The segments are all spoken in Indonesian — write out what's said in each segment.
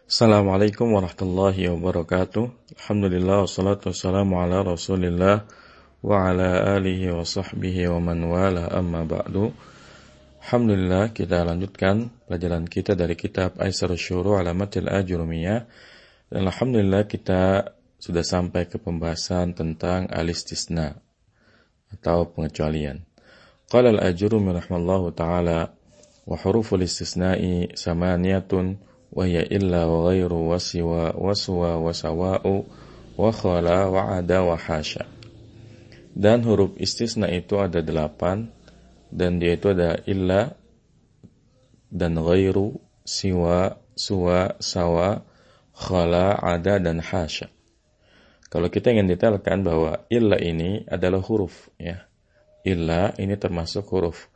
Assalamualaikum warahmatullahi wabarakatuh. Alhamdulillah wassalatu wassalamu ala Rasulillah wa ala alihi wa sahbihi wa man wala amma ba'du. Alhamdulillah kita lanjutkan pelajaran kita dari kitab Aisarus Syuru' ala Matil Ajurumiyah. Dan alhamdulillah kita sudah sampai ke pembahasan tentang al-istisna atau pengecualian. Qala al-Ajurumi rahmallahu ta'ala wa huruful istisna'i samaniyatun وهي إلا وغير وسوى وسوى وسواء وخلا وعدا وحاشا. Dan huruf istisna itu ada 8, dan dia itu ada illa dan ghairu, siwa, suwa, sawa, khala, ada, dan hasya. Kalau kita ingin detailkan bahwa illa ini adalah huruf, ya. Illa ini termasuk huruf.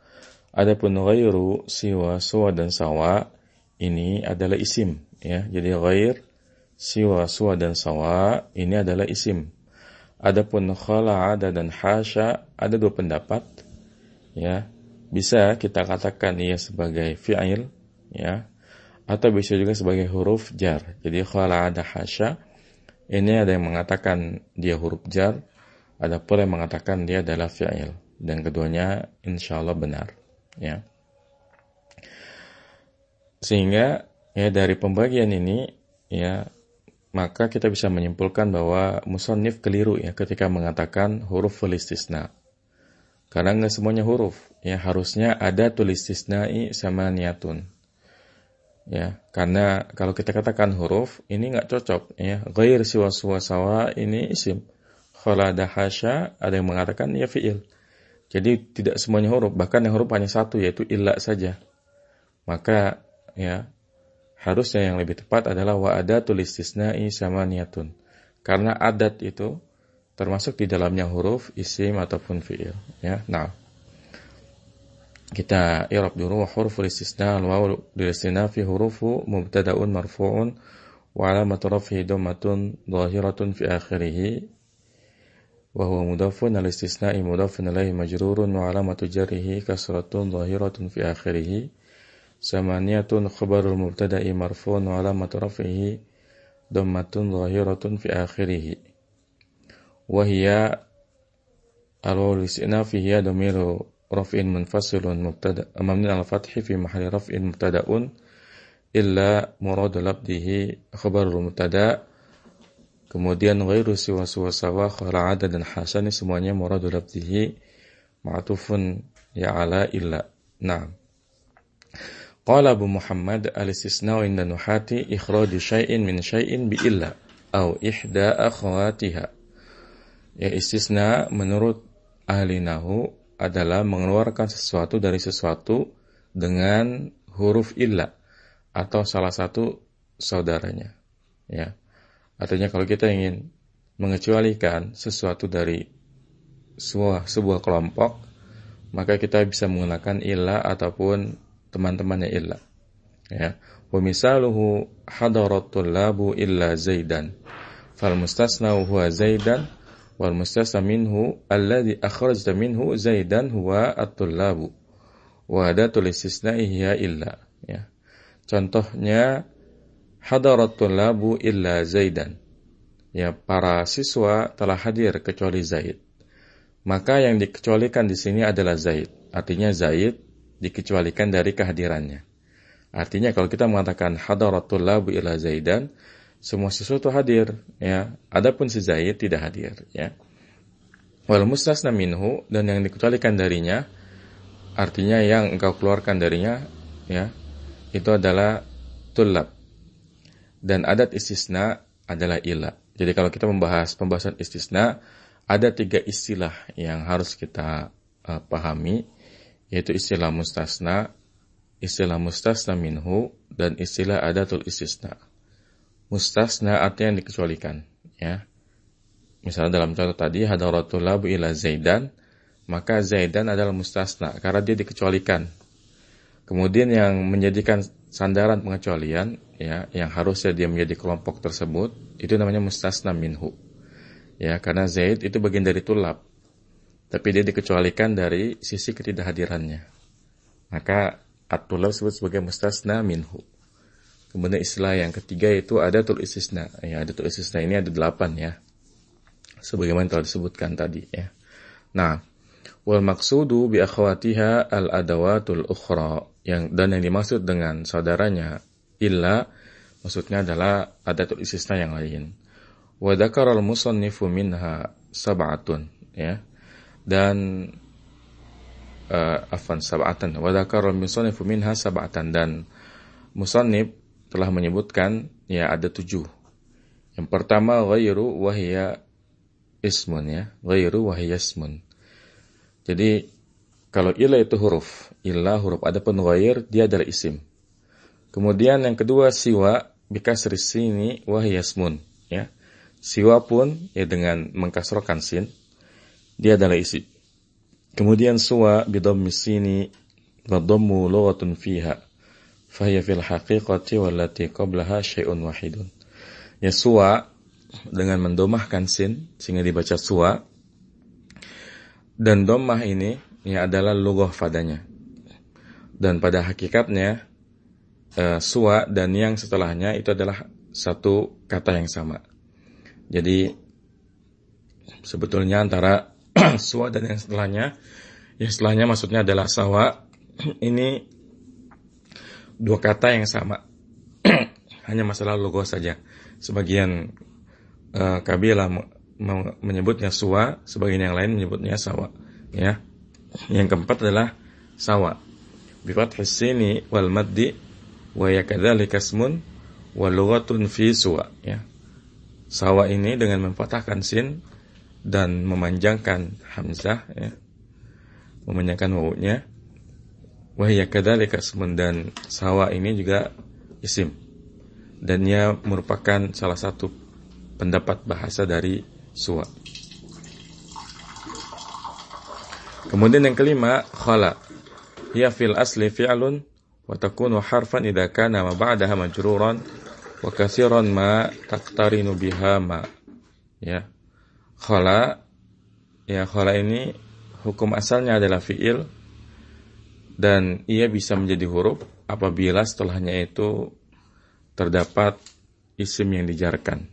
Adapun ghairu, siwa, suwa, dan sawa ini adalah isim, ya. Jadi ghair, siwa, suwa, dan sawa ini adalah isim. Adapun khala, ada, dan hasya ada dua pendapat, ya. Bisa kita katakan ia sebagai fi'il, ya, atau bisa juga sebagai huruf jar. Jadi khala, ada, hasya ini ada yang mengatakan dia huruf jar, ada pula yang mengatakan dia adalah fi'il, dan keduanya insyaallah benar, ya. Sehingga ya dari pembagian ini, ya, maka kita bisa menyimpulkan bahwa musannif keliru, ya, ketika mengatakan huruf istisna. Karena enggak semuanya huruf, ya, harusnya ada istisna'i samaniyatun. Ya, karena kalau kita katakan huruf ini enggak cocok, ya. Ghair, siwa, suwa, sawa ini isim. Khala, ada, hasya ada yang mengatakan ya fi'il. Jadi tidak semuanya huruf, bahkan yang huruf hanya satu, yaitu illa saja. Maka ya, harusnya yang lebih tepat adalah wa adatul istisna'i samaniyatun. Karena adat itu termasuk di dalamnya huruf isim ataupun fi'il, ya. Nah, kita i'rab dulu. Wa huruful istisna' al-wawu lil istinafi hurufu mubtada'un marfu'un wa 'alamatu raf'ihi dhammatun dhahiratun fi akhirih wa huwa mudhafun al-istisna'i mudhafun ilayhi majrurun wa 'alamatu jarrihi kasratun dhahiratun fi akhirih. Samaniyatun khabarul mubtada'i marfu'un wa 'alamatu raf'ihi dhammatun dhahiratun fi akhirih. Wa hiya al-wawu al-istinafi hiya dhamiru raf'in munfasilun mubtada' mabniun 'ala al-fathi fi mahalli raf'in mubtada'un illa muradu labdihi khabarul mubtada'. Kemudian ghairu, siwa, suwa, sawa, khala, ada, dan hasani semuanya muradu labdihi ma'tufun ya ala illa. Naam. Qala Abu Muhammad al-istisna'u inda nuhati ikhraju syai'in min syai'in bi illa au ihda akhawatiha. Ya, istisna menurut ahli nahu adalah mengeluarkan sesuatu dari sesuatu dengan huruf illa atau salah satu saudaranya, ya. Artinya kalau kita ingin mengecualikan sesuatu dari sebuah kelompok, maka kita bisa menggunakan illa ataupun teman-temannya illa, ya. Wa misaluhu hadaratul labu illa zaidan fal mustasna huwa zaidan wal mustasna minhu alladhi akhrajta minhu zaidan huwa at-tullabu wa adatul istisna'i hiya illa, ya. Contohnya hadaratul labu illa zaidan, ya, para siswa telah hadir kecuali Zaid. Maka yang dikecualikan di sini adalah Zaid. Artinya Zaid dikecualikan dari kehadirannya. Artinya kalau kita mengatakan hadaratul labu ila zaidan, semua sesuatu hadir, ya. Adapun si Zaid tidak hadir, ya. Wal mustasna minhu, dan yang dikecualikan darinya, artinya yang engkau keluarkan darinya, ya, itu adalah tullab. Dan adat istisna adalah illa. Jadi kalau kita membahas pembahasan istisna, ada 3 istilah yang harus kita pahami, yaitu istilah mustasna minhu, dan istilah adatul istisna. Mustasna artinya yang dikecualikan, ya. Misalnya dalam contoh tadi hadaratul labu ila zaidan, maka zaidan adalah mustasna karena dia dikecualikan. Kemudian yang menjadikan sandaran pengecualian, ya, yang harusnya dia menjadi kelompok tersebut, itu namanya mustasna minhu, ya, karena Zaid itu bagian dari tulab, tapi dia dikecualikan dari sisi ketidakhadirannya. Maka at-tulab disebut sebagai mustasna minhu. Kemudian istilah yang ketiga itu adatul istisna. Ya, adatul istisna ini ada 8 ya. Sebagaimana telah disebutkan tadi ya. Nah, wal maqsudu bi akhwatiha al adawatul ukhra, yang dimaksud dengan saudaranya illa maksudnya adalah adatul istisna yang lain. Wa dzakara al musannifu minha sab'atun ya. Dan sab'atan. Wa dzakara al musannifu minha sab'atan, dan musannif telah menyebutkan ya ada 7. Yang pertama ghairu wa hiya ismun ya. Ghairu wa hiya ismun. Jadi kalau illa itu huruf, illa huruf, adapun ghair dia adalah isim. Kemudian yang kedua siwa bikasri sini wa hiya ismun ya. Siwa pun ya dengan mengkasrokan sin, dia adalah isim. Kemudian suwa bidhammi sini wa dhammu lughatun fiha fahiya fil haqiqati wallati qablaha syai'un wahidun. Ya, suwa dengan mendomahkan sin sehingga dibaca suwa, dan dhammah ini ya adalah lughah padanya. Dan pada hakikatnya suwa dan yang setelahnya itu adalah satu kata yang sama. Jadi sebetulnya antara suwa dan yang setelahnya, yang setelahnya maksudnya adalah sawa, ini dua kata yang sama. Hanya masalah logo saja. Sebagian kabilah menyebutnya suwa, sebagian yang lain menyebutnya sawa. Ya. Yang keempat adalah sawa. Bi fathis sini wal maddi wa yakadzalika ismun wa lughatun fi suwa ya. Sawa ini dengan memfathahkan sin dan memanjangkan hamzah ya. Memanjangkan wawunya. Wa yakadzalika ismun, dan sawa ini juga isim. Dan ia merupakan salah satu pendapat bahasa dari suwa. Kemudian yang kelima, khala. Hiya fil asli fi'lun wa takunu harfan idza kana ma ba'daha majruran wa katsiran ma taqtarinu biha ma. Ya. Khala, ya, khala ini hukum asalnya adalah fi'il, dan ia bisa menjadi huruf apabila setelahnya itu terdapat isim yang dijarkan.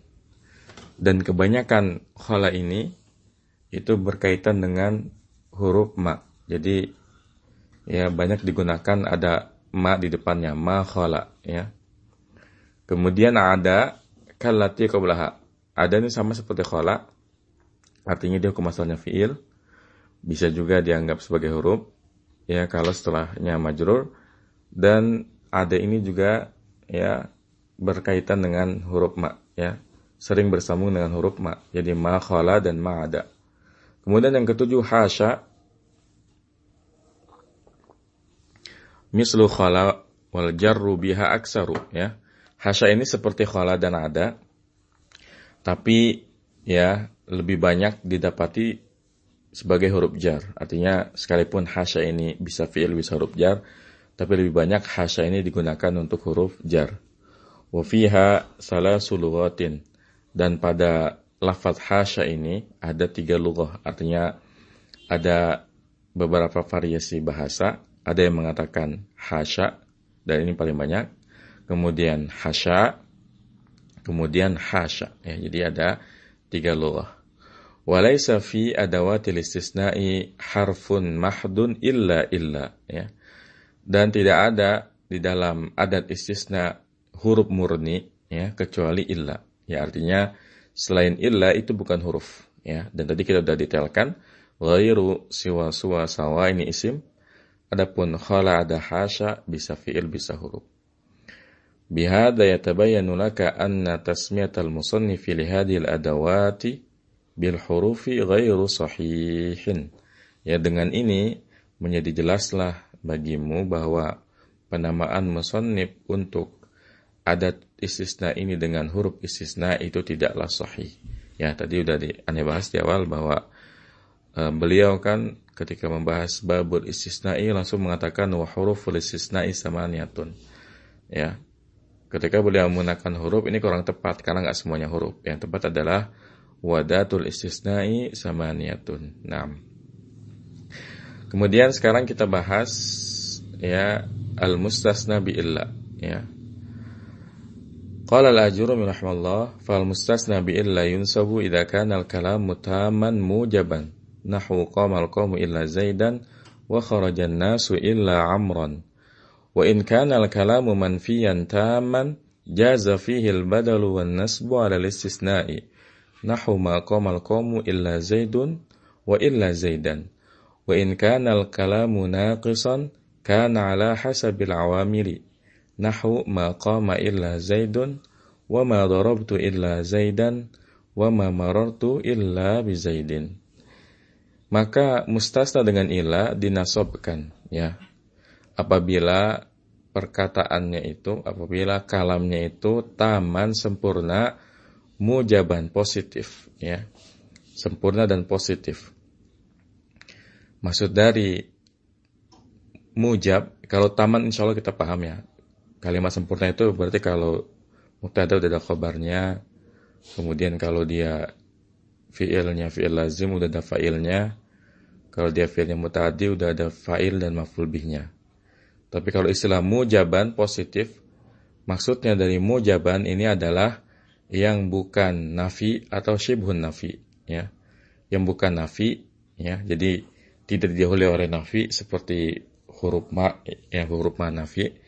Dan kebanyakan khala ini itu berkaitan dengan huruf ma. Jadi ya banyak digunakan ada ma di depannya, ma khala ya. Kemudian ada kallati qablaha. Ada ini sama seperti khala, artinya dia hukum asalnya fi'il, bisa juga dianggap sebagai huruf ya kalau setelahnya majrur, dan ada ini juga ya berkaitan dengan huruf ma ya, sering bersambung dengan huruf ma. Jadi ma khala dan ma ada. Kemudian yang ketujuh hasya, mislu khala wal jarru biha aksaru ya. Hasya ini seperti khala dan ada, tapi ya lebih banyak didapati sebagai huruf jar. Artinya sekalipun hasya ini bisa fi'il bisa huruf jar, tapi lebih banyak hasya ini digunakan untuk huruf jar. Wa fiha salasu lughatin, dan pada lafaz hasya ini ada 3 lughah. Artinya ada beberapa variasi bahasa. Ada yang mengatakan hasya, dan ini paling banyak. Kemudian hasya, kemudian hasya ya. Jadi ada 3 lughah. Walaysa fi adawatil istisna'i harfun mahdun illa ya. Dan tidak ada di dalam adat istisna huruf murni ya kecuali illa. Ya, artinya selain illa itu bukan huruf ya. Dan tadi kita sudah detailkan ghairu siwa suwa sawa ini isim. Adapun khala ada hasya bisa fi'il bisa huruf. Bihadza yatabayyanu laka anna tasmiyatal musannifi li hadhil adawati bil hurufi ghairu sahihin. Ya, dengan ini menjadi jelaslah bagimu bahwa penamaan musannif untuk adat istisna ini dengan huruf istisna itu tidaklah sahih. Ya, tadi sudah aneh bahas di awal bahwa beliau kan ketika membahas babul istisna'i langsung mengatakan wa huruful istisna'i samaniyatun. Ya. Ketika beliau menggunakan huruf ini kurang tepat karena enggak semuanya huruf. Yang tepat adalah wadatul istisna'i samaniyatun. Nah. Kemudian sekarang kita bahas ya al-mustasna bi illa ya. Qala al-Ajurumi rahimahullah, fal mustasna bi illa yunsabu idza kana al-kalamu tamman mujaban. Nahwu qama al-qawmu illa Zaidan wa kharaja an-nasu illa Amran. Wa in kana al-kalamu manfiyan tamman jaza fihi al-badalu wan nasbu 'ala al-istisna'i. Nahwu ma qama al-qawmu illa Zaidun wa illa Zaidan. Wa in kana al-kalamu naqisan kana 'ala hasabil 'awamili. Nahwu ma qama illa Zaidun wa ma darabtu illa Zaidan wa ma marartu illa bi Zaidin. Maka mustasna dengan illa dinasobkan, ya. Apabila perkataannya itu, apabila kalamnya itu taman, sempurna, mujaban, positif, ya. Sempurna dan positif. Maksud dari mujab, kalau taman insya Allah kita paham, ya. Kalimat sempurna itu berarti kalau mubtada udah ada khabarnya, kemudian kalau dia fi'ilnya fi'il lazim udah ada fa'ilnya, kalau dia fi'ilnya muta'addi udah ada fa'il dan maf'ul bihnya. Tapi kalau istilah mujaban positif, maksudnya dari mujaban ini adalah yang bukan nafi atau syibhun nafi, ya. Yang bukan nafi, ya. Jadi tidak didahului oleh nafi seperti huruf ma, ya, huruf ma nafi,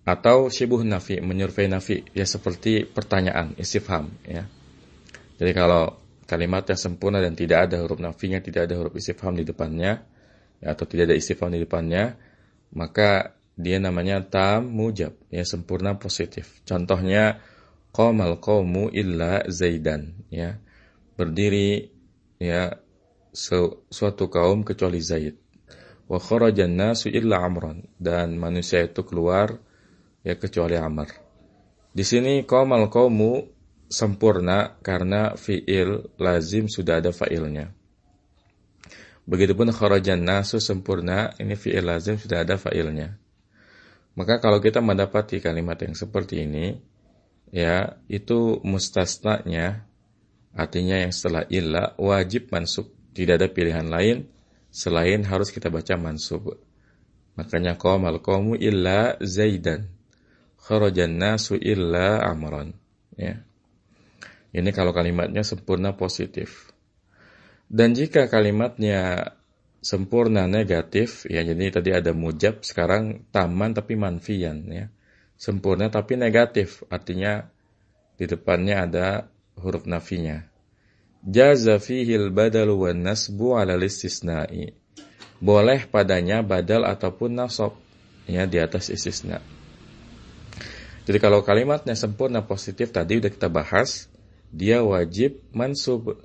atau syibhun nafi, menyurvei nafi, ya, seperti pertanyaan, istifham, ya. Jadi kalau kalimat yang sempurna dan tidak ada huruf nafinya, tidak ada huruf istifham di depannya, ya, atau tidak ada istifham di depannya, maka dia namanya tam mujab, ya, sempurna positif. Contohnya qamal qaumu illa Zaidan, ya. Berdiri, ya, suatu kaum kecuali Zaid. Wa kharajan nasu illa Amran, dan manusia itu keluar, ya, kecuali Amr. Di sini qamal qaumu sempurna karena fi'il lazim sudah ada fa'ilnya. Begitupun kharajan nasu sempurna, ini fi'il lazim sudah ada fa'ilnya. Maka kalau kita mendapati kalimat yang seperti ini, ya, itu mustasnanya, artinya yang setelah illa wajib mansub, tidak ada pilihan lain selain harus kita baca mansub. Makanya qamal qaumu illa Zaidan, kharajan nasu illa Amran, ya. Ini kalau kalimatnya sempurna positif. Dan jika kalimatnya sempurna negatif, ya, jadi tadi ada mujab, sekarang taman tapi manfian, ya. Sempurna tapi negatif, artinya di depannya ada huruf nafinya. Jaza fihil badalu wan nasbu 'ala istisna'i. Boleh padanya badal ataupun nasab, ya, di atas istisna. Jadi kalau kalimatnya sempurna positif tadi udah kita bahas, dia wajib mansub.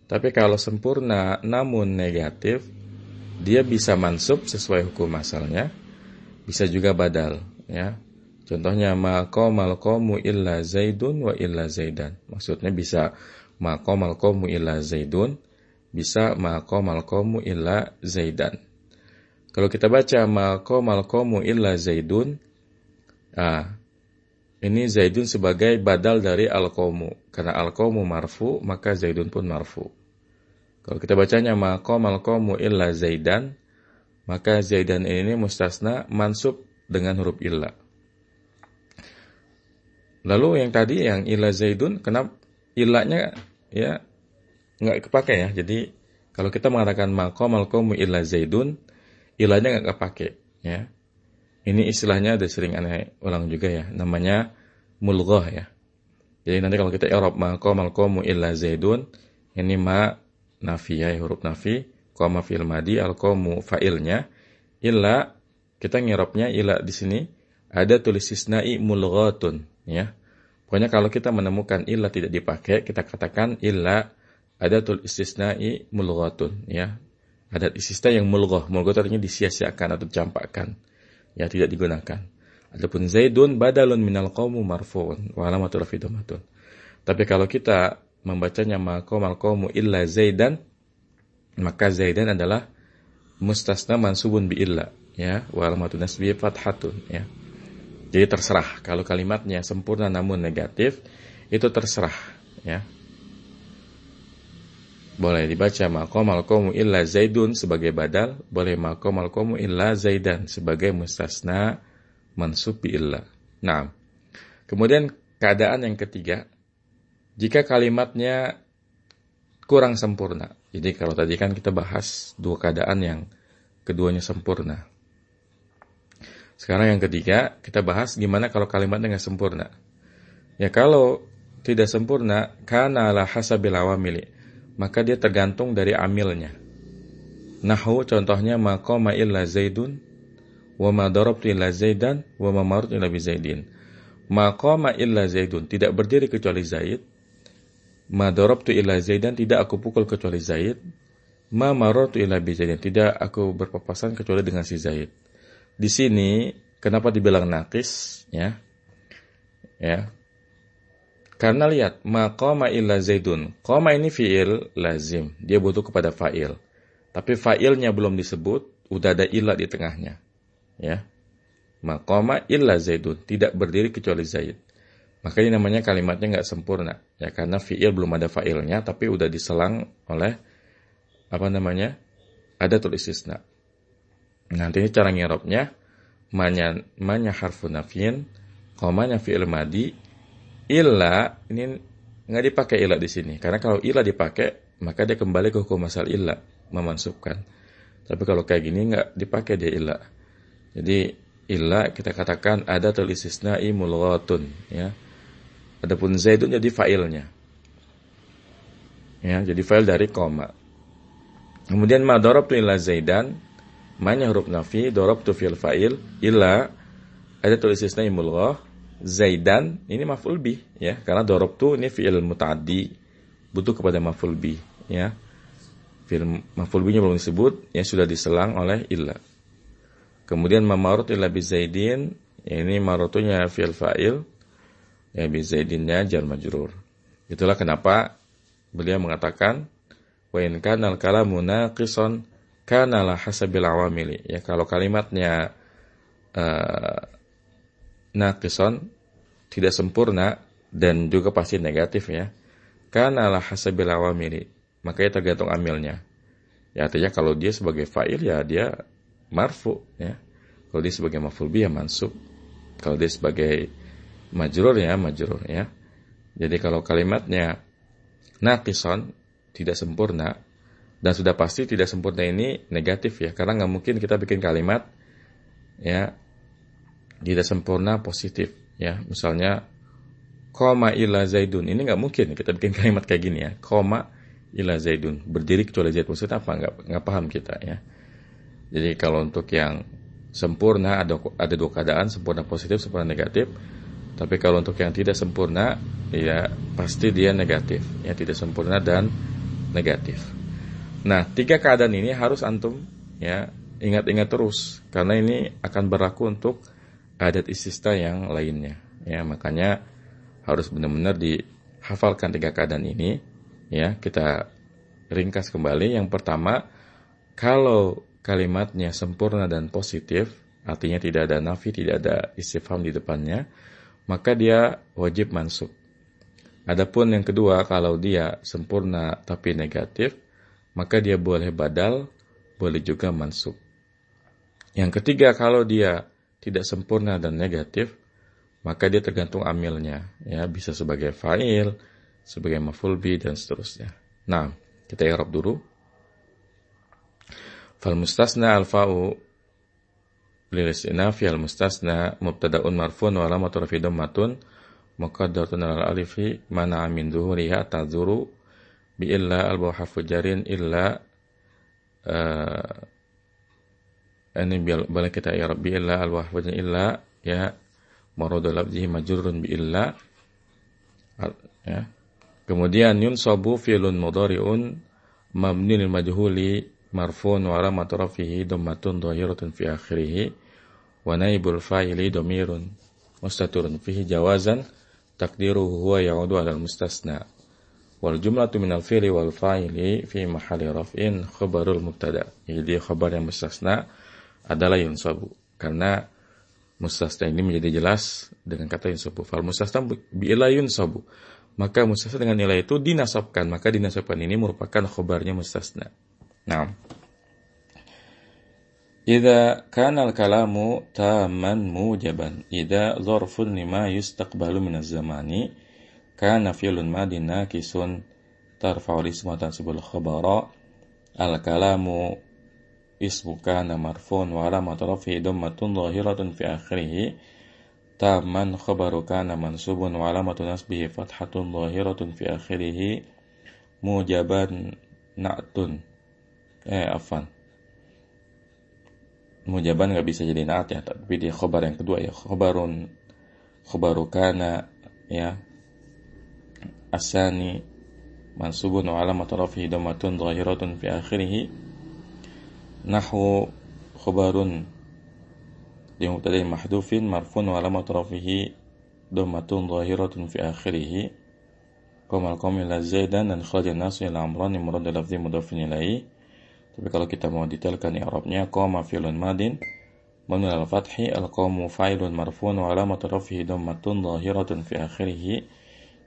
Tapi kalau sempurna namun negatif, dia bisa mansub sesuai hukum asalnya, bisa juga badal, ya. Contohnya ma qamal qaumu illa Zaidun wa illa Zaidan. Maksudnya bisa ma qamal qaumu illa Zaidun, bisa ma qamal qaumu illa Zaidan. Kalau kita baca ma qamal qaumu illa Zaidun, ini Zaidun sebagai badal dari al-qaumu. Karena al-qaumu marfu, maka Zaidun pun marfu. Kalau kita bacanya ma qamal qaumu illa Zaidan, maka Zaidan ini mustasna mansub dengan huruf illa. Lalu yang tadi yang illa Zaidun, kenapa illanya, ya, enggak kepake, ya. Jadi kalau kita mengatakan ma qamal qaumu illa Zaidun, illanya enggak kepake, ya. Ini istilahnya ada sering aneh ulang juga, ya, namanya mulghah, ya. Jadi nanti kalau kita i'rab ma qamal qaumu illa Zaidun, ini ma nafi, ya, huruf nafi, qama fi'il madi, al qaumu fa'ilnya, illa kita ngirabnya illa di sini ada tulis istisna'i mulghatun, ya. Pokoknya kalau kita menemukan illa tidak dipakai, kita katakan illa ada tulis istisna'i mulghatun, ya. Ada istisna yang mulghah, mulghah artinya disia-siakan atau dicampakkan, ya, tidak digunakan. Adapun Zaidun badalun minal qaumu marfu'un wa alamatu raf'i dhammatun. Tapi kalau kita membacanya ma qamal qaumu illa Zaidan, maka Zaidan adalah mustasna mansubun bi illa, ya, wa alamatu nasbi fathatun, ya. Jadi terserah, kalau kalimatnya sempurna namun negatif, itu terserah, ya. Boleh dibaca ma qamal qaumu illa Zaidun sebagai badal, boleh ma qamal qaumu illa Zaidan sebagai mustasna mansub bi illa. Nah, Kemudian keadaan yang ketiga, jika kalimatnya kurang sempurna. Jadi kalau tadi kan kita bahas dua keadaan yang keduanya sempurna. Sekarang yang ketiga, kita bahas gimana kalau kalimatnya nggak sempurna. Ya kalau tidak sempurna, kana ala hasabil awamili, maka dia tergantung dari amilnya. Nahu contohnya maqama illa zaidun wa ma darabtu illa zaidan wa ma marartu illa bi zaidin. Maqama illa zaidun, tidak berdiri kecuali Zaid. Ma darabtu illa zaidan, tidak aku pukul kecuali Zaid. Ma marartu illa bi zaidin, tidak aku berpapasan kecuali dengan si Zaid. Di sini kenapa dibilang naqis ya? Ya. Karena lihat, maqama illa zaidun. Qama ini fi'il lazim, dia butuh kepada fa'il. Tapi fa'ilnya belum disebut, udah ada illa di tengahnya. Ya. Maqama illa zaidun, tidak berdiri kecuali Zaid. Maka ini namanya kalimatnya nggak sempurna. Ya, karena fi'il belum ada fa'ilnya, tapi udah diselang oleh adatul istisna. Nanti ini cara ngirobnya, manya harfun nafyin, qamanya fi'il madi, illa ini nggak dipakai illa di sini, karena kalau illa dipakai maka dia kembali ke hukum asal illa, memansubkan. Tapi kalau kayak gini nggak dipakai dia illa. Jadi illa kita katakan adatul istisna'i mulghatun ya. Adapun zaidun jadi fa'ilnya. Ya, jadi fa'il dari koma. Kemudian ma darabtu illa zaidan, manya huruf nafi, darabtu fi'il fa'il, illa adatul istisna'i mulghah. Zaidan ini maf'ul bih ya, karena darabtu ini fi'il muta'addi, butuh kepada maf'ul bih ya. Fi'il maf'ul bihnya belum disebut, ya sudah diselang oleh illa. Kemudian mamarut illa bi zaidin, ya, ini marutunya fi'il fa'il, ya bi zaidinnya jar majrur. Itulah kenapa beliau mengatakan wa in kana al-kalamu naqisan kana la hasabil awamili. Ya kalau kalimatnya naqison, tidak sempurna dan juga pasti negatif ya. Kana ala hasabil awamili, makanya tergantung amilnya. Ya artinya kalau dia sebagai fa'il ya dia marfu ya. Kalau dia sebagai maf'ul bih ya mansub. Kalau dia sebagai majrur ya. Jadi kalau kalimatnya naqison, tidak sempurna, dan sudah pasti tidak sempurna ini negatif ya, karena nggak mungkin kita bikin kalimat ya tidak sempurna positif ya. Misalnya koma ila zaidun, ini nggak mungkin kita bikin kalimat kayak gini ya, koma ila zaidun, berdiri kecuali Zaid, maksudnya apa? Nggak paham kita ya. Jadi kalau untuk yang sempurna ada dua keadaan, sempurna positif, sempurna negatif. Tapi kalau untuk yang tidak sempurna ya pasti dia negatif ya, tidak sempurna dan negatif. Nah, tiga keadaan ini harus antum ya ingat-ingat terus, karena ini akan berlaku untuk adat istisna yang lainnya ya. Makanya harus benar-benar dihafalkan tiga keadaan ini ya. Kita ringkas kembali. Yang pertama, kalau kalimatnya sempurna dan positif, artinya tidak ada nafi, tidak ada istifham di depannya, maka dia wajib mansub. Adapun yang kedua, kalau dia sempurna tapi negatif, maka dia boleh badal, boleh juga mansub. Yang ketiga, kalau dia tidak sempurna dan negatif, maka dia tergantung amilnya ya, bisa sebagai fa'il, sebagai maf'ul bih dan seterusnya. Nah, kita i'rab dulu. Fal mustasna al-fa'u lil istinafi al mustasna mubtada'un marfu'un wa alamatu raf'i dhammatun muqaddaratun 'alal alifi mana'a min dhuhuriha tadhuru bi illa al harfu jarin illa ini boleh kita i'rab bi illa al harfu jarin illa ya maradu lafzihi majrurun bi illa ya. Kemudian yunsabu fi'lun mudhari'un mabni lil majhuli marfu'un wa alamatu raf'ihi dhammatun dhahiratun fi akhirih wa naibul fa'ili dhamirun mustatirun fihi jawazan taqdiruhu huwa ya'udu 'alal mustasna wal jumlatu minal fi'li wal fa'ili fi mahalli raf'in khabarul mubtada. Jadi khabar yang mustasna adalah yunsabu, karena mustasna ini menjadi jelas dengan kata yunsabu. Fal mustasna bi ila yunsabu, maka mustasna dengan nilai itu dinasabkan, maka dinasabkan ini merupakan khabarnya mustasna. Nah, Idza kana al-kalamu tamman mujaban. Idza dzarfun lima yustaqbalu min az-zamani kana fi'lun madin naqisun tarfa'u al-isma tansibul khabara. Al-kalamu ismu kana marfu'un wa alamat raf'ihi dhammatun dhahiratun fi akhirih. Tamman khabaru kana mansubun wa alamatu nasbihi fathatun dhahiratun fi akhirih. Mujaban na'tun. Mujaban nggak bisa jadi naat ya, tapi dia khobar yang kedua ya, khobaru kana ya, asani mansubun wa alamatu raf'ihi dhammatun dhahiratun fi akhirih. Nahwu khobarun li mubtada'in mahdhufin marfu'un wa alamatu raf'ihi dhammatun dhahiratun fi akhirih. Qamal qawmi ila zaidan dan kharaja an-nasu ila amran murad lafzi mudhafin ilaihi. Tapi kalau kita mau detailkan i'rabnya, qama fi'lun madin mabni al fathi, al-qawmu fa'ilun marfu'un wa alamatu raf'ihi dhammatun dhahiratun fi akhirih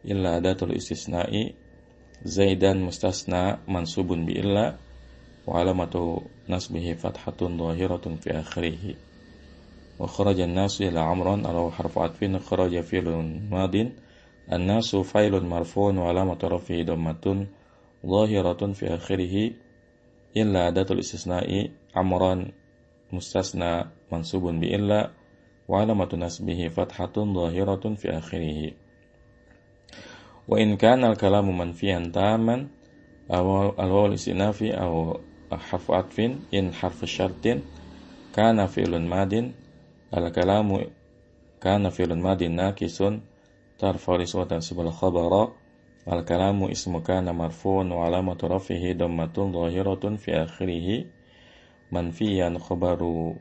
illa adatul istisna'i. Zaidan mustasna mansubun bi illa wa alamatu nasbihi fathatun dhahiratun fi akhirih. Wa kharaja an-nasu ila amran ala harfu atfin kharaja fi'lun madin. An-nasu fa'ilun marfu'un wa alamatu raf'ihi dhammatun dhahiratun fi akhirih illa adatul istisna'i. Amran mustasna mansubun bi illa wa alamatu nasbihi fathatun dhahiratun fi akhirih. Wa in kana al-kalamu manfiyan taman aw al-wawu istinafi aw harfu atfin in harfu syartin kana fi'lun madin. Al-kalamu kana fi'lun madin naqisun tarfa'u ismatan sibal khabara. Al-kalamu ismu kana marfu'un wa alamatu raf'ihi dhammatun dhahiratun fi akhirih. Manfiyan khabaru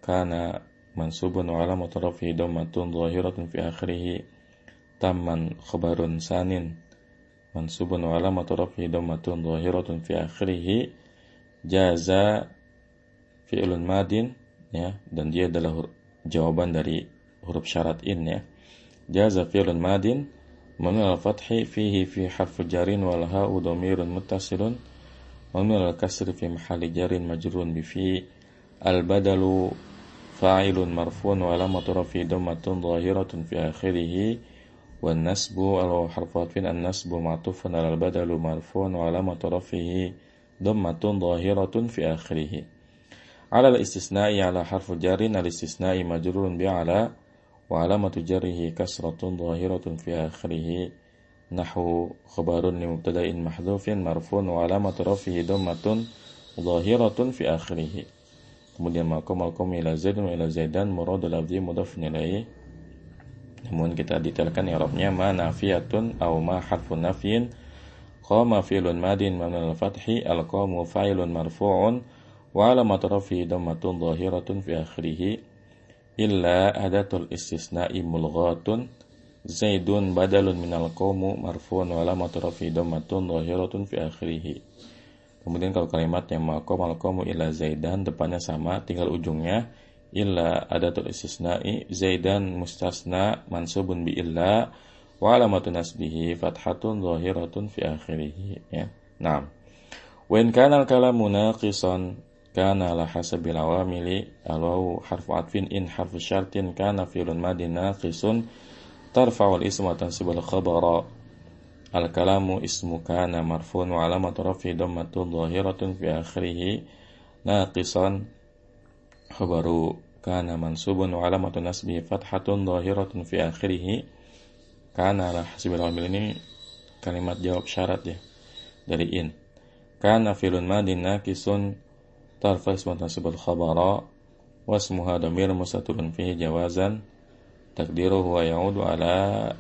kana mansubun wa alamatu raf'ihi dhammatun dhahiratun fi akhirih. Tamman khabarun sanin mansubun wa alamatu raf'ihi dhammatun dhahiratun fi akhirih. Jaza fi'lun madin ya, dan dia adalah jawaban dari huruf syarat in ya. Jaza fi'lun madin mabni al fathi fihi fi harfu jarin wal ha'u dhamirun muttasilun mabni al kasri fi mahalli jarin majrurun bi fi. Al badalu fa'ilun marfu'un wa alamatu raf'ihi dhammatun dhahiratun fi akhirih. Wan nasbu al harfu atfin an nasbu ma'tufun al badalu marfu'un wa alamatu raf'ihi dhammatun dhahiratun fi akhirih. Ala al istisna'i ala harfu jarin al istisna'i majrurun bi ala wa alamatu jarrihi kasratun dhahiratun fi akhirih. Nahwu khabarun li mubtada'in mahdhufin marfu'un wa alamatu raf'ihi dhammatun dhahiratun fi akhirih. Kemudian maqam ila zaidun wa ila zaidan murad lafzi mudhafun ilaihi. Namun kita detailkan i'rabnya, ma nafiyatun aw ma harfun nafyin. Qama fi'lun madin mabni al fathi, al-qamu fa'ilun marfu'un wa alamatu raf'ihi dhammatun dhahiratun fi akhirih. Illa adatul istisna'i mulghatun. Zaidun badalun minal qawmu marfu'un wa alamatu raf'ihi dhammatun dhahiratun fi akhirih. Kemudian kalau kalimatnya maqam al-qawmu ila zaidan, depannya sama, tinggal ujungnya illa adatul istisna'i. Zaidan mustasna mansubun bi illa wa alamatu nasbihi fathatun dhahiratun fi akhirih ya. Naam. Wa in kana al-kalamu naqisan kana ala hasabil awamili. Al-wawu harfu atfin in harfu syartin kana fi'lun madin naqisun tarfa'u al-isma tansibul khabara. Al-kalamu ismu kana marfu'un wa alamatu raf'i dhammatun dhahiratun fi akhirih. Naqisan khabaru kana mansubun wa alamatu nasbihi fathatun dhahiratun fi akhirih. Kana ala hasabil awamili ini kalimat jawab syarat ya dari in. Kana fi'lun madin naqisun tarfa ismu tansibul khabara wasmuha dhamir mustatirun fihi jawazan takdiruhu wa ya'udu ala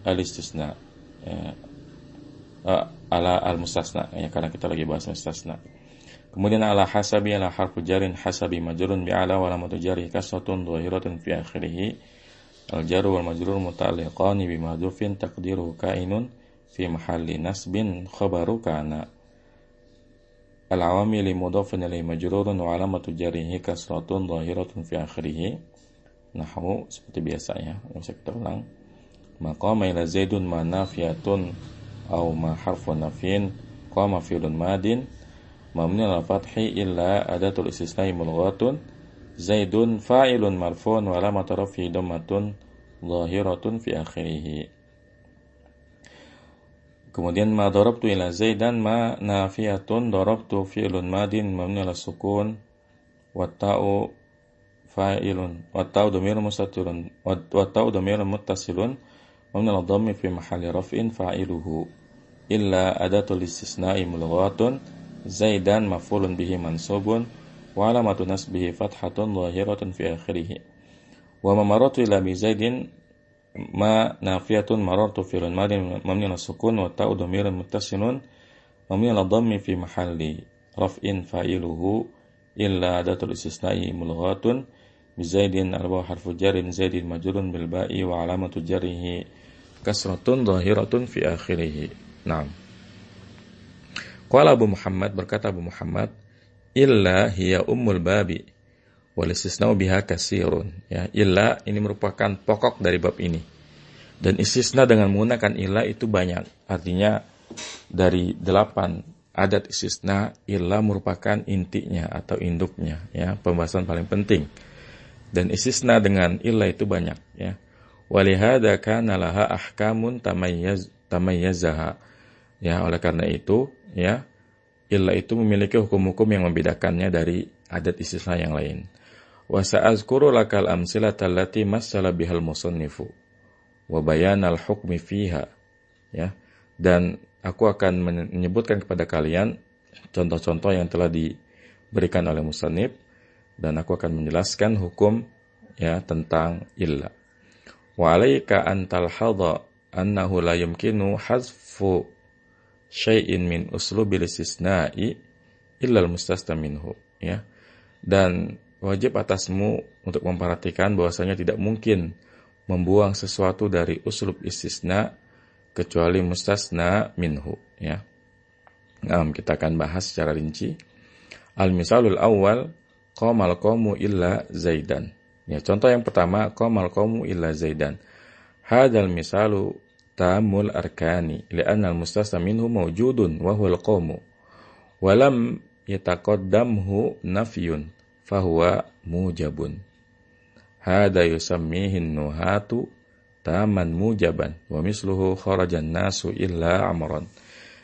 al-istisna ya, ala al-mustasna ya, karena kita lagi bahas mustasna. Kemudian ala hasabi ala harfu jarin hasabi majrurun bi ala wa alamatu jarhi kasratun dhahiratun fi akhirih. Al-jarru wal majrur muta'alliqani bi mahdhufin taqdiruhu kainun fi mahalli nasbin khabaru kana. Al-awamili mudhafun ilaihi majrurun wa alamatu jarrihi kasratun dhahiratun fi akhirih. Nahwu seperti biasa ya, bisa kita ulang. Maqama ila zaidun ma nafiyatun aw ma harfu nafyin. Qama fi'lun madin. mabni ala fathi illa adatul istisna'i mulghatun Zaidun fa'ilun marfu'un wa alamatu raf'ihi dhammatun dhahiratun fi akhirih. Kemudian ma darabtu ila Zaidan ma nafiyatun darabtu fi'lun madin mabni ala sukun wa ta'u fa'ilun wa ta'u dhamirun mustatirun wa ta'u dhamirun muttasilun mabni ala dhammi fi mahalli raf'in fa'iluhu illa adatul istisna'i mulghatun Zaidan maf'ulun bihi mansubun wa alamatu nasbihi fathatun dhahiratun fi akhirih. Wa ma marartu ila bi Zaidin ma nafiyatun marartu fi'lun madin mabni ala sukun wa ta'u dhamirun muttasilun mabni ala dhammi fi mahalli raf'in fa'iluhu illa adatul istisna'i mulghatun bi Zaidin arba harfu jarrin Zaidin majrurun bil ba'i wa alamatu jarrihi kasratun dhahiratun fi akhirih. Naam. Qala Abu Muhammad, berkata Abu Muhammad, illa hiya ummul babi wal istisna'u biha katsirun. Ya, illa ini merupakan pokok dari bab ini. Dan istisna dengan menggunakan illa itu banyak. Artinya dari 8 adat istisna, illa merupakan intinya atau induknya, ya, pembahasan paling penting. Dan istisna dengan illa itu banyak, ya. Walihada kana laha ahkamun tamayyazaha. Ya, oleh karena itu, ya, illa itu memiliki hukum-hukum yang membedakannya dari adat istisna yang lain. Wa sa'azkuru lakal amsilata allati massala bihal musannifu wa bayanal hukmi fiha. Ya. Dan aku akan menyebutkan kepada kalian contoh-contoh yang telah diberikan oleh musannif dan aku akan menjelaskan hukum, ya, tentang illa. Wa alayka an talhadha annahu la yumkinu hazfu syai'in min uslubil istisna'i illa al-mustasna minhu, ya. Dan wajib atasmu untuk memperhatikan bahwasanya tidak mungkin membuang sesuatu dari uslub istisna kecuali mustasna minhu, ya. Nah, kita akan bahas secara rinci. Al-misalul awal qamal qawmu illa Zaidan. Ya, contoh yang pertama, qamal qawmu illa Zaidan. Hadzal misalu tamul arkani li'anna al-mustasna minhu mawjudun wa huwa al-qawmu wa lam yataqaddamhu nafyun fahuwa mujabun. Hadha yusammihi an-nuhatu taman mujaban wa misluhu kharajan nasu illa amran.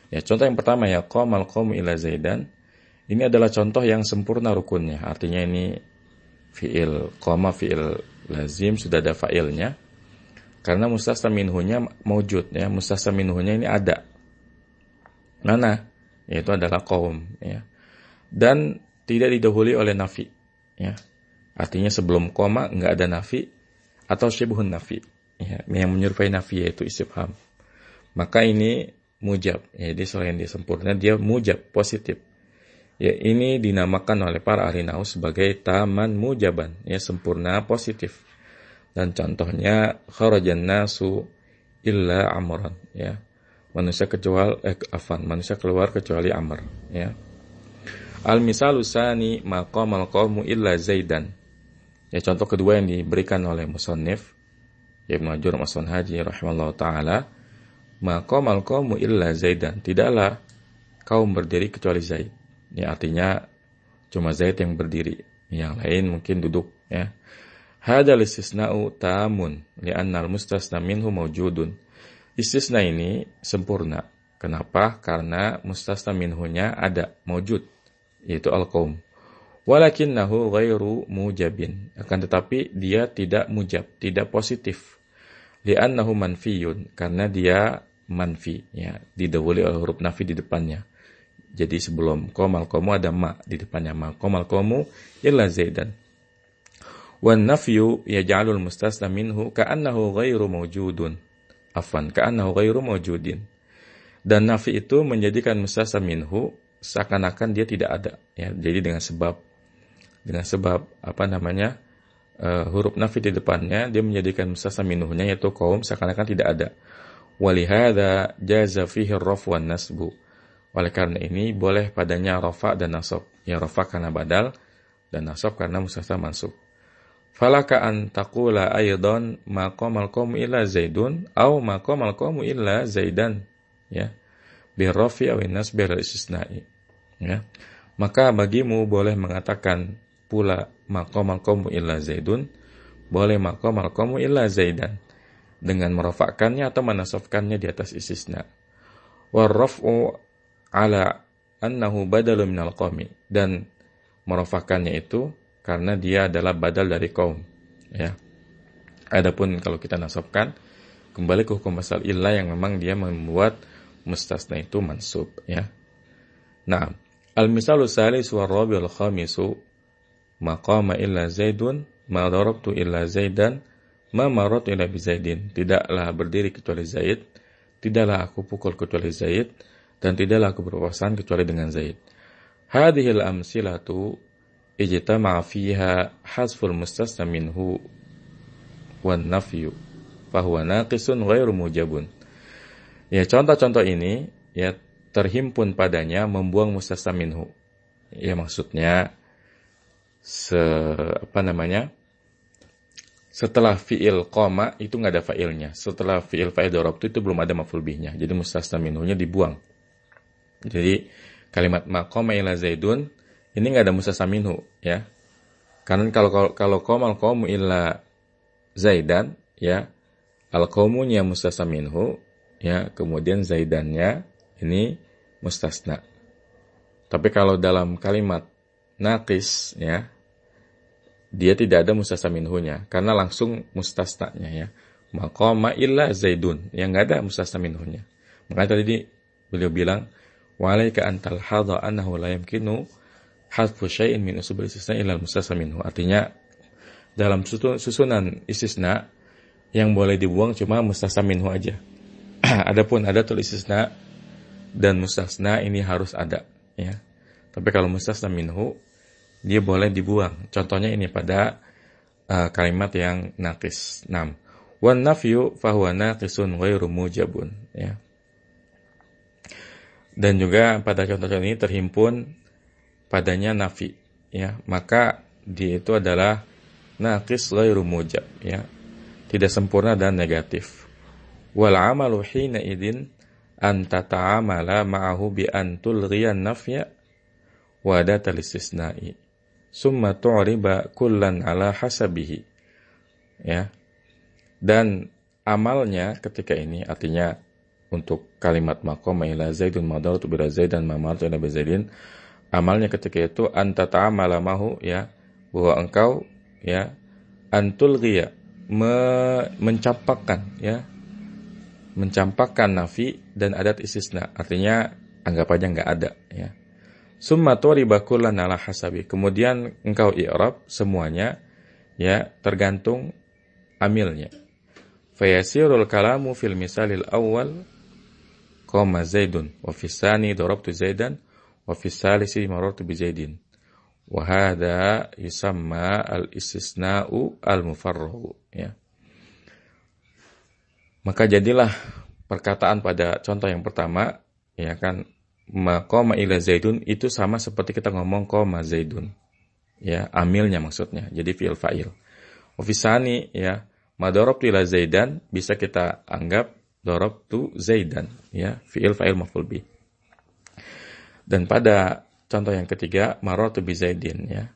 Ya, contoh yang pertama, ya, qamal qawmu illa Zaidan. Ini adalah contoh yang sempurna rukunnya. Artinya ini fi'il qama, fi'il lazim, sudah ada fa'ilnya. Karena mustasna minhunya maujud, ya, mustasna minhunya ini ada. Mana? Yaitu adalah qaum, ya. Dan tidak didahului oleh nafi, ya. Artinya sebelum koma enggak ada nafi atau syibhun nafi, ya, yang menyerupai nafi yaitu istifham. Maka ini mujab, ya, jadi selain dia sempurna, dia mujab, positif. Ya, ini dinamakan oleh para ahli nahwu sebagai taman mujaban, ya, sempurna positif. Dan contohnya kharajan nasu illa amran, ya. Manusia keluar kecuali Amr, ya. Al-misalu tsani ma qamal qawmu illa Zaidan. Ya, contoh kedua yang diberikan oleh musannif Ibnu Ajur Mason Haji rahimallahu taala, ma qamal qawmu illa Zaidan. Tidaklah kaum berdiri kecuali Zaid. Ya, artinya cuma Zaid yang berdiri, yang lain mungkin duduk, ya. Hadzal istisna'u tamun li'anna al-mustasna minhu mawjudun. Istisna ini sempurna. Kenapa? Karena mustasna minhunya ada, mawjud, yaitu al-qaum. Walakinnahu ghairu mujabin. Akan tetapi dia tidak mujab, tidak positif. Li'annahu manfiyun, karena dia manfi, ya, didahului oleh huruf nafi di depannya. Jadi sebelum qamal qawmu ada ma di depannya, ma qamal qawmu illa Zaidan. Wan nafyu yaj'alul mustasna minhu ka'annahu ghairu mawjudun. Ka'annahu ghairu mawjudin. Dan nafi itu menjadikan mustasna minhu seakan-akan dia tidak ada, ya. Jadi dengan sebab huruf nafi di depannya, dia menjadikan mustasna minhunya yaitu kaum seakan-akan tidak ada. Walihada jaza fihi ar-raf wan nasbu. Oleh karena ini boleh padanya rafa dan nasab. Ya, rafa karena badal dan nasab karena mustasna mansub. Falaka an taqula aidan ma qamal qawmu illa Zaidun aw ma qamal qawmu illa Zaidan, ya, bi rafi aw nasbi al istisna'i, ya. Maka bagimu boleh mengatakan pula maqamal qaumu illa Zaidun, boleh maqamal qaumu illa Zaidan, dengan merafa'kannya atau menasabkannya di atas istisna. Warraf'u ala annahu badalun minal qaumi, dan merafa'kannya itu karena dia adalah badal dari kaum, ya. Adapun kalau kita nasabkan, kembali ke hukum asal illa yang memang dia membuat mustasna itu mansub, ya. Nah, al-misalu salis wa rabi'ul khamisu maqama illa Zaidun ma darabtu illa Zaidan ma maratu illa bi Zaidin. Tidaklah berdiri kecuali Zaid, tidaklah aku pukul kecuali Zaid, dan tidaklah aku berpapasan kecuali dengan Zaid. Hadhil amsilatu ijtama'a fiha hasful mustasna minhu wan nafyu fahuwa naqisun ghairu mujabun. Ya, contoh-contoh ini ya terhimpun padanya membuang mustasna minhu. Ya, maksudnya setelah fi'il qama itu nggak ada fa'ilnya. Setelah fi'il fa'il darabtu itu belum ada maf'ul bihnya. Jadi mustasna minhunya dibuang. Jadi kalimat maqama ila Zaidun ini nggak ada mustasna minhu, ya. Karena kalau qamal qaumu illa Zaidan, ya, al qaumunya mustasna minhu, ya, kemudian Zaidannya ini mustasna. Tapi kalau dalam kalimat naqis, ya, dia tidak ada mustasna minhunya karena langsung mustasnanya, ya. Maqama illa Zaidun, yang enggak ada mustasna minhunya. Makanya tadi beliau bilang walaika antal hadha annahu la yumkinu hadfu syai'in min usul istisna illa mustasna minhu. Artinya dalam susunan istisna yang boleh dibuang cuma mustasna minhu aja. Adapun adatul istisna dan mustasna ini harus ada, ya. Tapi kalau mustasna minhu dia boleh dibuang. Contohnya ini pada kalimat yang naqis. 6. Wan nafyu fahuwa naqisun ghairu mujabun, ya. Dan juga pada contoh-contoh ini terhimpun padanya nafi, ya. Maka dia itu adalah naqis ghairu mujab, ya. Tidak sempurna dan negatif. Wal amalu hina idin an tata'amala ma'ahu bi an tulghiyan nafya wa datal istisna'i summa tu'riba kullan ala hasabihi, ya. Dan amalnya ketika ini artinya untuk kalimat maqama ila Zaidun madaratu bi Zaidan ma maratu ila bi Zaidin, amalnya ketika itu anta ta'amala mahu, ya, bahwa engkau, ya, antul ghiya mencampakkan, ya, mencampakkan nafi dan adat istisna, artinya anggap aja enggak ada, ya. Summa turiba kullan ala hasabi, kemudian engkau i'rab semuanya, ya, tergantung amilnya. Fayasirul kalamu fil misalil awal qama Zaidun wa fis tsani darabtu Zaidan wa fis tsalisi marartu bi Zaidin. Wa hadha yusamma al istisna'u al mufarragh, ya. Maka jadilah perkataan pada contoh yang pertama, ya kan, maqama ila Zaidun itu sama seperti kita ngomong qama Zaidun, ya, amilnya maksudnya. Jadi fi'il fa'il. Wa fis tsani, ya, madarabtu ila Zaidan bisa kita anggap darabtu Zaidan, ya, fi'il fa'il maf'ul bih. Dan pada contoh yang ketiga, marartu bi Zaidin, ya,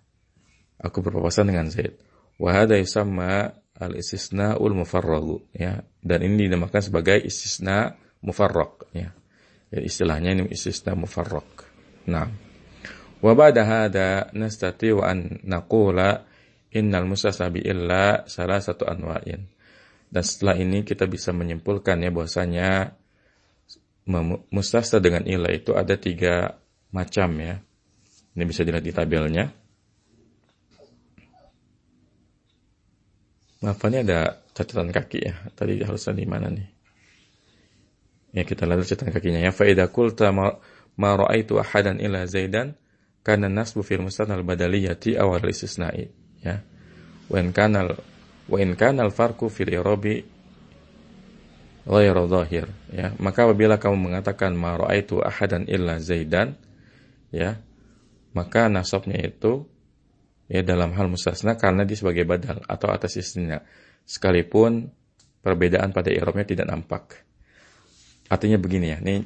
aku berpapasan dengan Zaid. Wa hadha yusamma al-istisna'ul mufarragh, ya, dan ini dinamakan sebagai istisna mufarragh, ya. Ya, istilahnya ini istisna mufarragh. Nah, wa ba'da hadha nastati'u an naqula innal mustasna bi illa salasatu anwa'in. Dan setelah ini kita bisa menyimpulkan, ya, bahwasanya mustasna dengan illa itu ada 3 macam, ya. Ini bisa dilihat di tabelnya. Maaf, ini ada catatan kaki, ya. Tadi harusnya di mana nih? Ya, kita lihat catatan kakinya, ya. Fa idza qulta ma ra'aitu ahadan illa Zaidan kana nasbu fil mustasna al-badaliyati aw al-istisna'i, ya. Wa in kana al-farqu fil i'rabi ghairu dhahir, ya. Maka apabila kamu mengatakan ma ra'aitu ahadan illa Zaidan, ya, maka nasabnya itu, ya, dalam hal mustasna karena dia sebagai badal atau atas istisna, sekalipun perbedaan pada i'rabnya tidak nampak. Artinya begini, ya, ini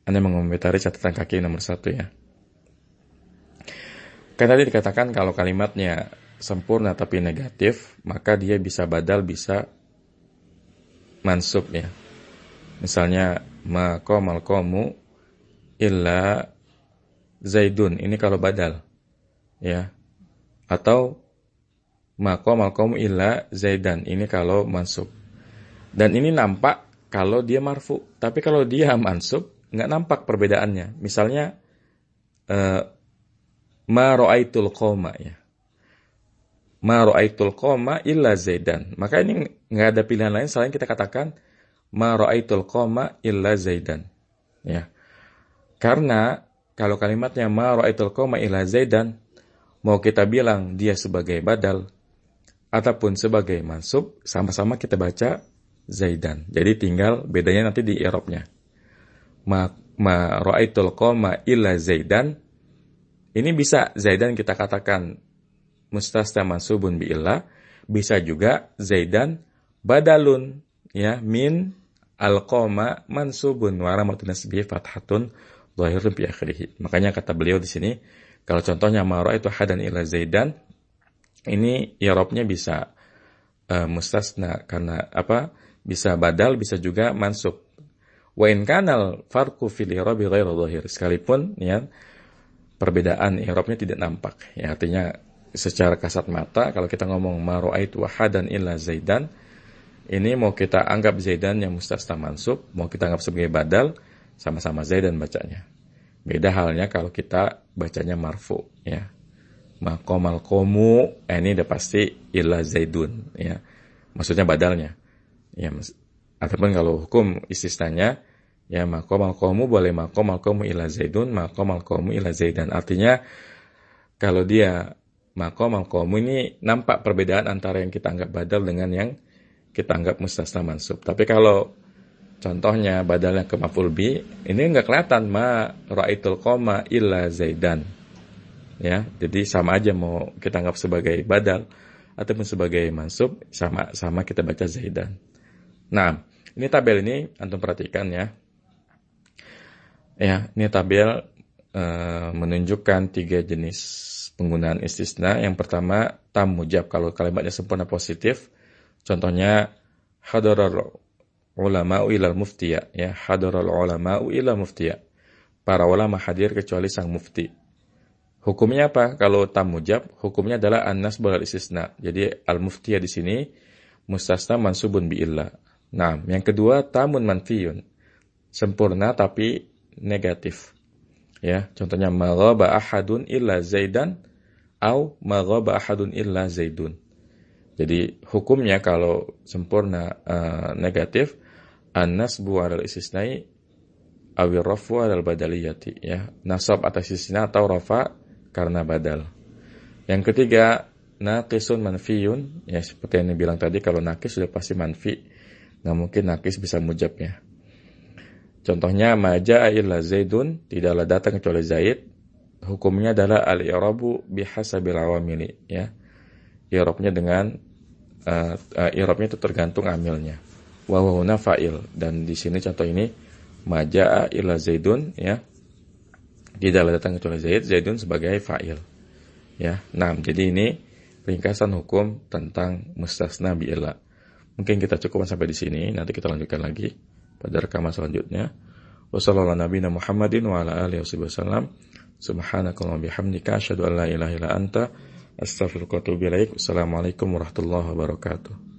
Anda mengomentari catatan kaki nomor 1, ya. Kan tadi dikatakan kalau kalimatnya sempurna tapi negatif, maka dia bisa badal, bisa mansub ya. Misalnya ma qamal qawmu illa Zaidun, ini kalau badal ya. Atau ma qamal qawmu illa Zaidan, ini kalau mansub. Dan ini nampak kalau dia marfu, tapi kalau dia mansub nggak nampak perbedaannya. Misalnya ma ra'aitul qawma ya. Ma ra'aitul qawma illa Zaidan. Maka ini nggak ada pilihan lain selain kita katakan ma ra'aitul qawma illa Zaidan. Ya. Karena kalau kalimatnya ma ra'aitul qawma illa Zaidan, mau kita bilang dia sebagai badal ataupun sebagai mansub, sama-sama kita baca Zaidan. Jadi tinggal bedanya nanti di i'rabnya. Ma ra'aitul qawma illa Zaidan. Ini bisa Zaidan kita katakan mustasna mansubun bi illa, bisa juga Zaidan badalun ya min al-qawma mansubun wa alamatun nasbihi fathatun dhahiratun fi akhirih. Makanya kata beliau di sini, kalau contohnya ma ra'aitu hadan illa Zaidan, ini i'rabnya bisa mustasna karena apa? Bisa badal, bisa juga mansub. Wa in kanal farqu fil i'rabi ghairu dhahir, sekalipun ya perbedaan i'rabnya tidak nampak. Ya, artinya secara kasat mata kalau kita ngomong ma ra'aitu hadan illa Zaidan, ini mau kita anggap Zaidan yang mustasna mansub, mau kita anggap sebagai badal, sama-sama Zaidan bacanya. Beda halnya kalau kita bacanya marfu ya. Ma qamal qawmu, ini udah pasti illa Zaidun ya. Maksudnya badalnya. Ya, ataupun kalau hukum istisnanya ya ma qamal qawmu boleh ma qamal qawmu illa Zaidun, ma qamal qawmu illa Zaidan. Artinya kalau dia ma qamal qawmu, ini nampak perbedaan antara yang kita anggap badal dengan yang kita anggap mustasna mansub. Tapi kalau contohnya badalnya ke maf'ul bi, ini enggak kelihatan ma ra'aitul qawma illa Zaidan. Ya, jadi sama aja mau kita anggap sebagai badal ataupun sebagai mansub, sama kita baca Zaidan. Nah, ini tabel ini antum perhatikan ya. Ya, ini tabel menunjukkan 3 jenis penggunaan istisna. Yang pertama tam mujab, kalau kalimatnya sempurna positif. Contohnya hadaral ulama'u ilal muftiya ya, hadaral ulama'u ilal muftiya. Para ulama hadir kecuali sang mufti. Hukumnya apa? Kalau tam mujab, hukumnya adalah an-nasb wal istisna. Jadi al-muftiya di sini mustasna mansubun bi illa. Nah, yang kedua tamun manfiyun. Sempurna tapi negatif. Ya, contohnya maghaba ahadun illa Zaidan au maghaba ahadun illa Zaidun. Jadi hukumnya kalau sempurna negatif, an-nasbu 'alal istisnai aw ar-raf'u 'alal badaliyati ya. Nasab atas istisna atau rafa karena badal. Yang ketiga naqisun manfiyun ya, seperti yang dibilang tadi, kalau naqis sudah pasti manfi. Nggak mungkin naqis bisa mujabnya. Contohnya ma jaa illa Zaidun, tidaklah datang kecuali Zaid. Hukumnya adalah al-i'rabu bihasabil awamili ya. I'rabnya dengan i'rabnya itu tergantung amilnya. Wa huna fa'il, dan di sini contoh ini ma jaa illa Zaidun ya. Tidaklah datang kecuali Zaid, Zaidun sebagai fa'il. Ya. Nah, jadi ini ringkasan hukum tentang mustasna bi illa. Mungkin kita cukupkan sampai di sini, nanti kita lanjutkan lagi pada rekaman selanjutnya. Wassallallahu ala nabiyina Muhammadin wa ala alihi wasallam. Subhanakallahumma bihamdika asyhadu an la ilaha illa anta astaghfiruka wa atubu ilaik. Assalamualaikum warahmatullahi wabarakatuh.